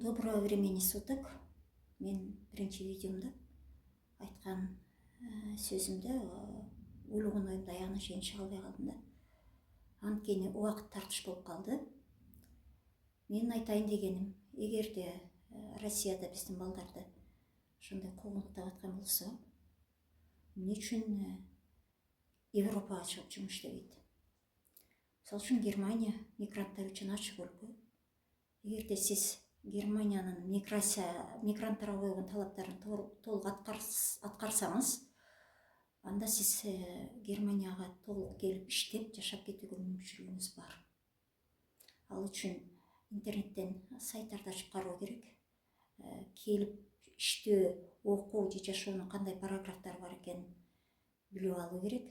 Доброго времени суток. Мен бірінші видеомда айтқан сөзімді ойлаған ойымды аяғына шейін шыға албай қалдым да. Анткени уақыт тартыш болып қалды. Мен айтайын дегенім, егер де Россияда біздің балдарды шындай қоғынықтап атқан болса, не үшін Европаға шығып жұмыс істемейді? Сол үшін Германия мигранттар үшін ашық өлкө. Егер де сіз Германияның мигранттарға қойған талаптарын толық атқарсаңыз, анда сіз Германияға толық келіп іштеп жашап кетуге мүмкіншілігіңіз бар. Ал үшін интернеттен сайттарды ашып қарау керек. Келіп іште оқу же жашоонун қандай параграфтар бар екенін біліп алу керек.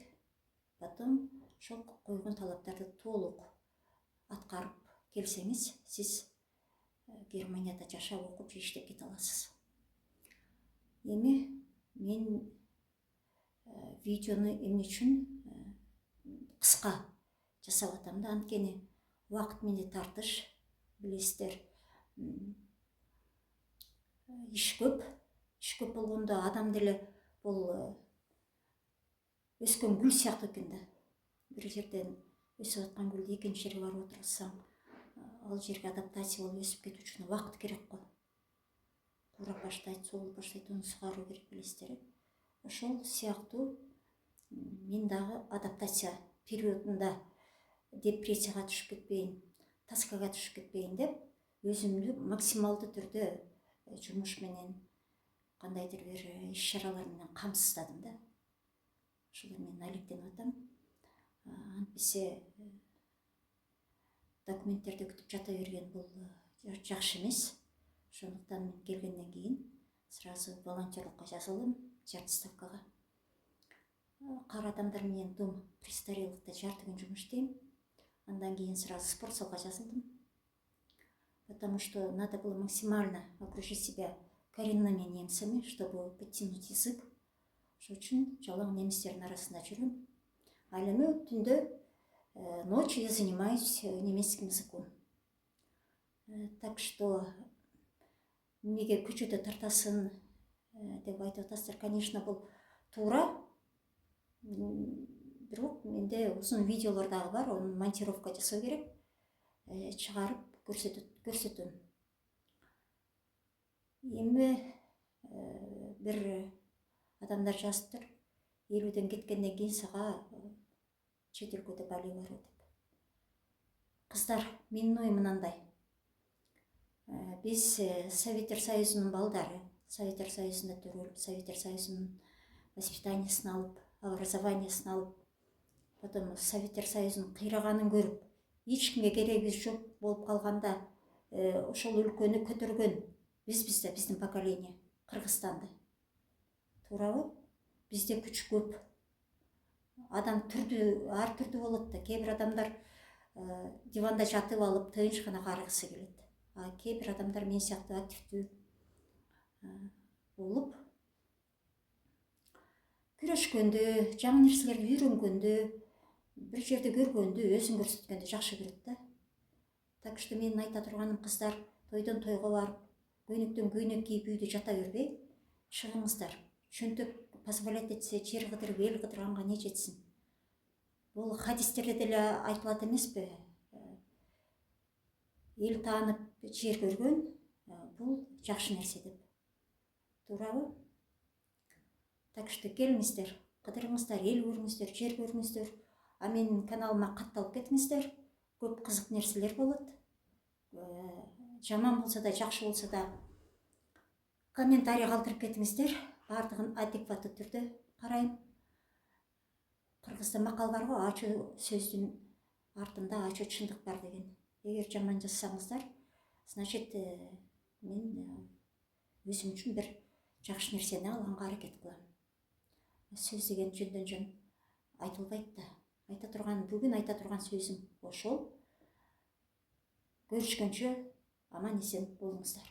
Потом шол қойған талаптарды толық атқарып келсеңіз, сіз Германияда жашап оқып иштеп кете аласыз. Эми мен видеону эмне үчүн кыска жасап атам да, анткени убакыт менде тартыш, билесиздер, иш көп болгондо адам деле бул өскөн гүл сыяктуу экен да. Бир жерден өсүп аткан гүлдү экинчи жерге барып отурсаң, ал жерге адаптация болуп өсүп кетүү үчүн убакыт керек го. Курап баштайт, солуп баштайт, аны сугаруу керек, билесиздер. Ошол сыяктуу мен дагы адаптация периодунда депрессияга түшүп кетпейин, тоскага түшүп кетпейин деп, өзүмдү максималдуу түрдө жумуш менен, кандайдыр бир иш-чаралар менен камсыздадым да. Ошолор менен алектенип атам. Антпесе документтерди күтүп жата берген бул жакшы эмес. Ошондуктан мен келгенден кийин сразу волонтерлукка жазылдым, жарты ставкага. Кара адамдар менен дом престарелыхта жарты күн жумуш иштейм. Андан кийин сразу спортзалга жазылдым. Потому что надо было максимально окружить себя коренными немцами, чтобы подтянуть язык. Ошол үчүн жалаң немистердин арасында жүрөм. Ал эми түндө ночью я занимаюсь немецким языком. Так что неге көчөдө тартасын деп айтып атасыздар. Конечно, бул туура. Бирок менде узун видеолор дагы бар, оны монтировка жасоо керек. Чыгарып көрсөтөм. Эми бир адамдар жазыптыр. 50ден кеткенден кийин сага чет өлкөдө бали баруу деп. Кыздар, менин оюм мынандай. Биз Советтер Союзунун балдары, Советтер Союзунда төрөлүп, Советтер Союзунун воспитаниясын алып, образованиясын алып, потом Советтер Союзунун кыйраганын көрүп, эч кимге кереги жок болуп калганда, ошол өлкөнү көтөргөн биз да, биздин поколение, Кыргызстанды. Туурабы? Бизде күч көп. Адам ар түрдүү болот да. Кээ бир адамдар диванда жатып алып, тыынчкана карыгысы келет. Кээ бир адамдар мен сыяктуу активдүү болуп, күрөшкөндө, жаңы нерселерди үйрөнгөндө, бир жерде көргөндө, өзүн көрсөткөндө жакшы көрөт да. Так что менин айта турганым, кыздар, тойдон тойго барып, көйнөктөн көйнөк кийип үйдө жата бербей, чыгыңыздар. Чөнтөк позволять этсе, жер кыдырып, эл кыдырганга не жетсин? Бул хадистерде деле айтылат эмеспи? Эл таанып, жер көргөн, бул жакшы нерсе деп. Туурабы? Так что келиңиздер, кыдырыңыздар, эл көрүңүздөр, жер көрүңүздөр. А менин каналыма катталып кетиңиздер. Көп кызык нерселер болот. Жаман болсо да, жакшы болсо да комментарий калтырып кетиңиздер. Бардыгын адекваттуу түрдө карайм. Кыргызда макал бар го, ачуу сөздүн артында ачуу чындык бар деген. Эгер жаман жазсаңыздар, значит, мен өзүм үчүн бир жакшы нерсени алганга аракет кылам. Сөз деген жөндөн жөн айтылбайт да. Бүгүн айта турган сөзүм ошол. Көрүшкөнчө аман эсен болуңуздар.